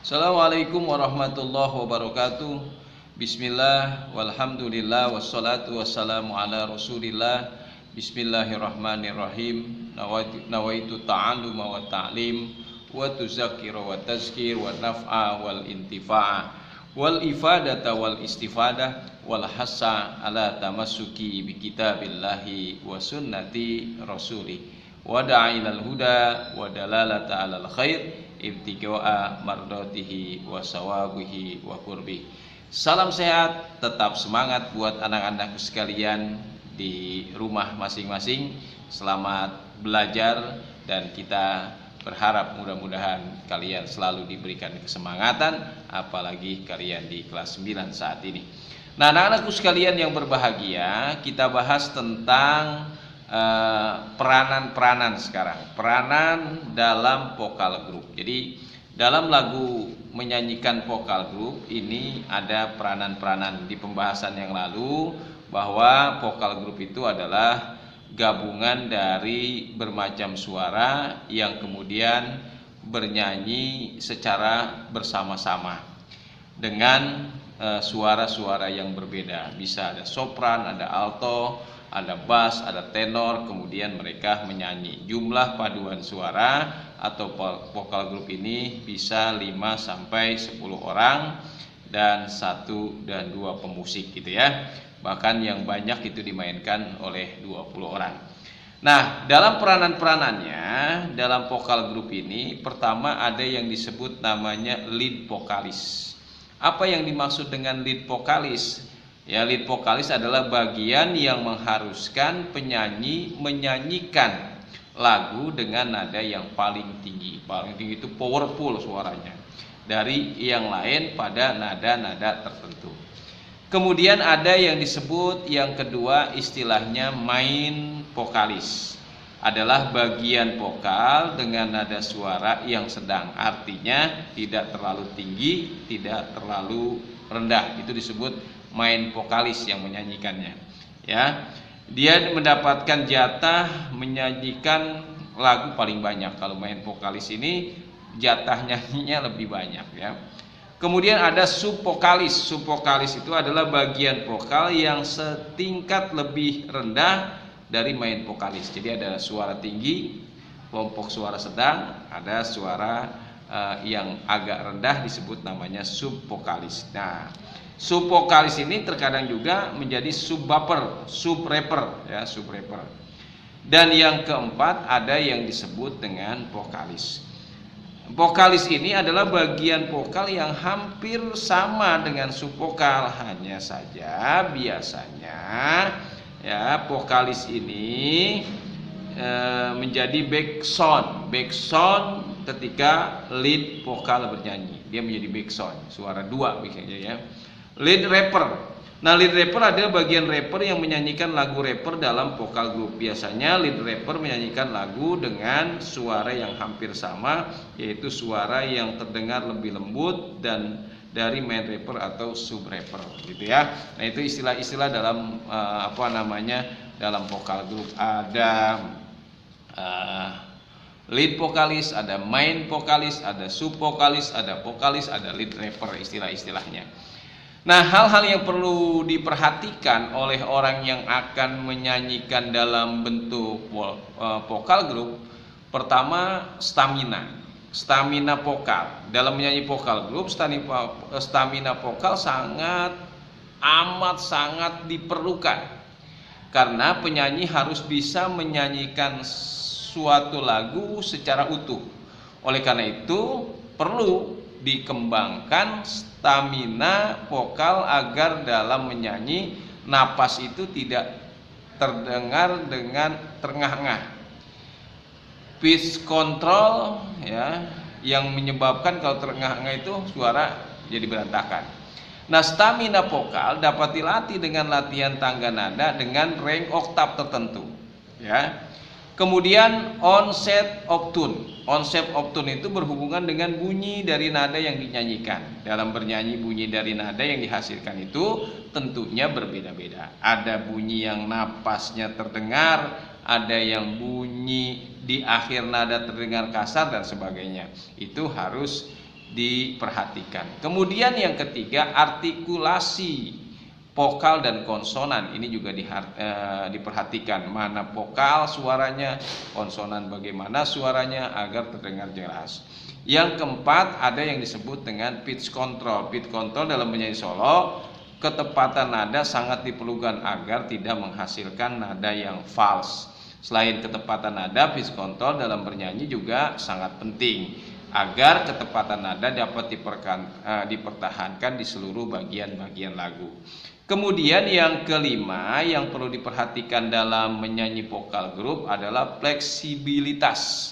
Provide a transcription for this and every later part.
Assalamualaikum warahmatullahi wabarakatuh. Bismillah, walhamdulillah, wassalatu wassalamu ala rasulillah. Bismillahirrahmanirrahim. Nawaitu ta'alluma wa ta'lim wa tuzakira wa tazkir wa naf'a wal intifa'a wal ifadata wal istifadah wal hassa ala tamassuki bi kitabillahi wa sunnati rasuli wa da'a ilal huda wa dalalata alal khair ibtiqa'a mardatihi wa sawabihi wa qurbi. Salam sehat, tetap semangat buat anak-anakku sekalian di rumah masing-masing. Selamat belajar dan kita berharap mudah-mudahan kalian selalu diberikan kesemangatan, apalagi kalian di kelas 9 saat ini. Nah, anak-anakku sekalian yang berbahagia, kita bahas tentang peranan-peranan sekarang, peranan dalam vokal group. Jadi dalam lagu menyanyikan vokal group ini ada peranan-peranan. Di pembahasan yang lalu bahwa vokal group itu adalah gabungan dari bermacam suara yang kemudian bernyanyi secara bersama-sama dengan suara-suara yang berbeda. Bisa ada sopran, ada alto, ada bass, ada tenor, kemudian mereka menyanyi. Jumlah paduan suara atau vokal grup ini bisa 5 sampai 10 orang dan 1 dan 2 pemusik gitu ya. Bahkan yang banyak itu dimainkan oleh 20 orang. Nah, dalam peranan-peranannya dalam vokal grup ini pertama ada yang disebut namanya lead vokalis. Apa yang dimaksud dengan lead vokalis? Ya, lead vokalis adalah bagian yang mengharuskan penyanyi menyanyikan lagu dengan nada yang paling tinggi. Paling tinggi itu powerful suaranya dari yang lain pada nada-nada tertentu. Kemudian ada yang disebut yang kedua istilahnya main vokalis. Adalah bagian vokal dengan nada suara yang sedang. Artinya tidak terlalu tinggi, tidak terlalu rendah. Itu disebut main vokalis yang menyanyikannya. Ya, dia mendapatkan jatah menyanyikan lagu paling banyak. Kalau main vokalis ini jatah nyanyinya lebih banyak ya. Kemudian ada subvokalis. Subvokalis itu adalah bagian vokal yang setingkat lebih rendah dari main vokalis. Jadi ada suara tinggi, kelompok suara sedang, ada suara yang agak rendah disebut namanya subvokalis. Nah, subvokalis ini terkadang juga menjadi subrapper, subrapper ya, subrapper. Dan yang keempat ada yang disebut dengan vokalis. Vokalis ini adalah bagian vokal yang hampir sama dengan subvokal, hanya saja biasanya ya vokalis ini menjadi backsound. Backsound ketika lead vokal bernyanyi, dia menjadi backsound, suara dua biasanya ya. Lead rapper. Nah, lead rapper adalah bagian rapper yang menyanyikan lagu rapper dalam vokal grup. Biasanya lead rapper menyanyikan lagu dengan suara yang hampir sama, yaitu suara yang terdengar lebih lembut dan dari main rapper atau sub rapper gitu ya. Nah, itu istilah-istilah dalam dalam vokal grup. Ada lead vokalis, ada main vokalis, ada sub vokalis, ada vokalis, ada lead rapper, istilah-istilahnya. Nah, hal-hal yang perlu diperhatikan oleh orang yang akan menyanyikan dalam bentuk vokal grup, pertama stamina vokal. Dalam menyanyi vokal grup, stamina vokal sangat diperlukan, karena penyanyi harus bisa menyanyikan suatu lagu secara utuh. Oleh karena itu perlu dikembangkan stamina vokal agar dalam menyanyi napas itu tidak terdengar dengan terengah-engah. Pitch control ya, yang menyebabkan kalau terengah-engah itu suara jadi berantakan. Nah, stamina vokal dapat dilatih dengan latihan tangga nada dengan range oktav tertentu ya. Kemudian onset of tune. Onset of tune itu berhubungan dengan bunyi dari nada yang dinyanyikan. Dalam bernyanyi, bunyi dari nada yang dihasilkan itu tentunya berbeda-beda. Ada bunyi yang napasnya terdengar, ada yang bunyi di akhir nada terdengar kasar dan sebagainya. Itu harus diperhatikan. Kemudian yang ketiga, artikulasi vokal dan konsonan ini juga diperhatikan, mana vokal suaranya, konsonan bagaimana suaranya agar terdengar jelas. Yang keempat, ada yang disebut dengan pitch control. Pitch control dalam menyanyi solo, ketepatan nada sangat diperlukan agar tidak menghasilkan nada yang false. Selain ketepatan nada, pitch control dalam bernyanyi juga sangat penting agar ketepatan nada dapat dipertahankan di seluruh bagian-bagian lagu. Kemudian yang kelima yang perlu diperhatikan dalam menyanyi vokal grup adalah fleksibilitas.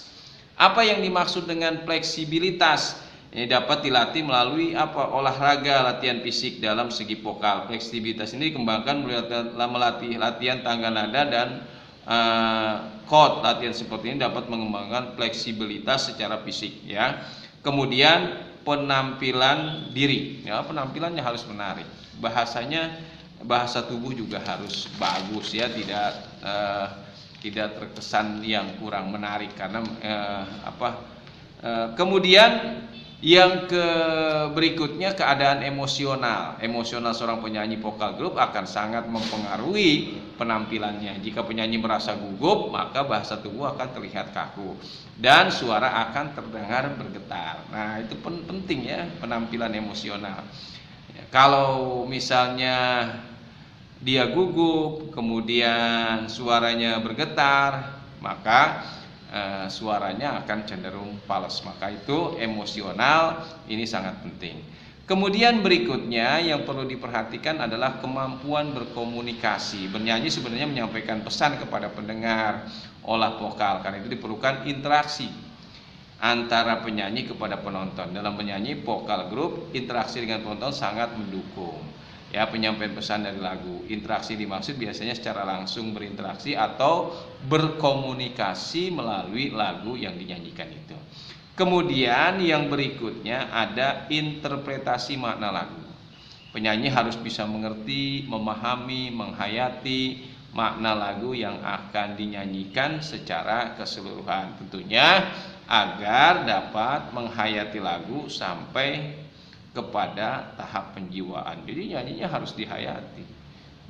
Apa yang dimaksud dengan fleksibilitas? Ini dapat dilatih melalui olahraga latihan fisik dalam segi vokal. Fleksibilitas ini dikembangkan melatih latihan tangga nada dan chord. Latihan seperti ini dapat mengembangkan fleksibilitas secara fisik, ya. Kemudian penampilan diri, ya, penampilannya harus menarik. Bahasa tubuh juga harus bagus, ya, tidak terkesan yang kurang menarik karena kemudian yang berikutnya, keadaan emosional seorang penyanyi vokal grup akan sangat mempengaruhi penampilannya. Jika penyanyi merasa gugup, maka bahasa tubuh akan terlihat kaku dan suara akan terdengar bergetar. Nah, itu penting, ya, penampilan emosional. Kalau misalnya dia gugup, kemudian suaranya bergetar, maka suaranya akan cenderung fals. Maka itu emosional ini sangat penting. Kemudian berikutnya yang perlu diperhatikan adalah kemampuan berkomunikasi. Bernyanyi sebenarnya menyampaikan pesan kepada pendengar, olah vokal. Karena itu diperlukan interaksi antara penyanyi kepada penonton. Dalam menyanyi vokal grup, interaksi dengan penonton sangat mendukung, ya, penyampaian pesan dari lagu. Interaksi dimaksud biasanya secara langsung berinteraksi atau berkomunikasi melalui lagu yang dinyanyikan itu. Kemudian yang berikutnya ada interpretasi makna lagu. Penyanyi harus bisa mengerti, memahami, menghayati makna lagu yang akan dinyanyikan secara keseluruhan. Tentunya agar dapat menghayati lagu sampai kepada tahap penjiwaan. Jadi nyanyinya harus dihayati,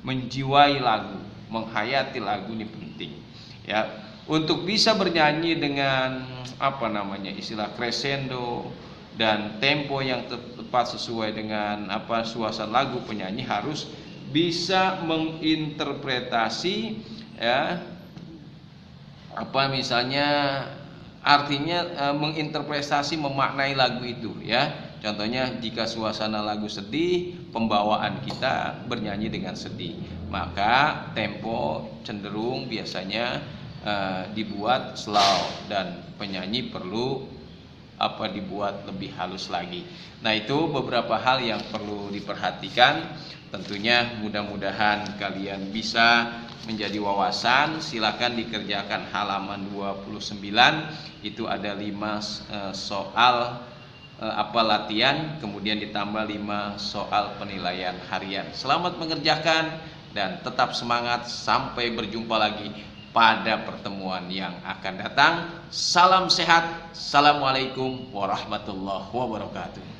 menjiwai lagu, menghayati lagu ini penting, ya. Untuk bisa bernyanyi dengan istilah crescendo dan tempo yang tepat sesuai dengan suasana lagu, penyanyi harus bisa menginterpretasi, ya, artinya menginterpretasi, memaknai lagu itu, ya. Contohnya jika suasana lagu sedih, pembawaan kita bernyanyi dengan sedih, maka tempo cenderung biasanya dibuat slow dan penyanyi perlu dibuat lebih halus lagi. Nah, itu beberapa hal yang perlu diperhatikan. Tentunya mudah-mudahan kalian bisa menjadi wawasan. Silakan dikerjakan halaman 29. Itu ada 5 soal latihan, kemudian ditambah 5 soal penilaian harian. Selamat mengerjakan dan tetap semangat. Sampai berjumpa lagi pada pertemuan yang akan datang. Salam sehat. Assalamualaikum warahmatullahi wabarakatuh.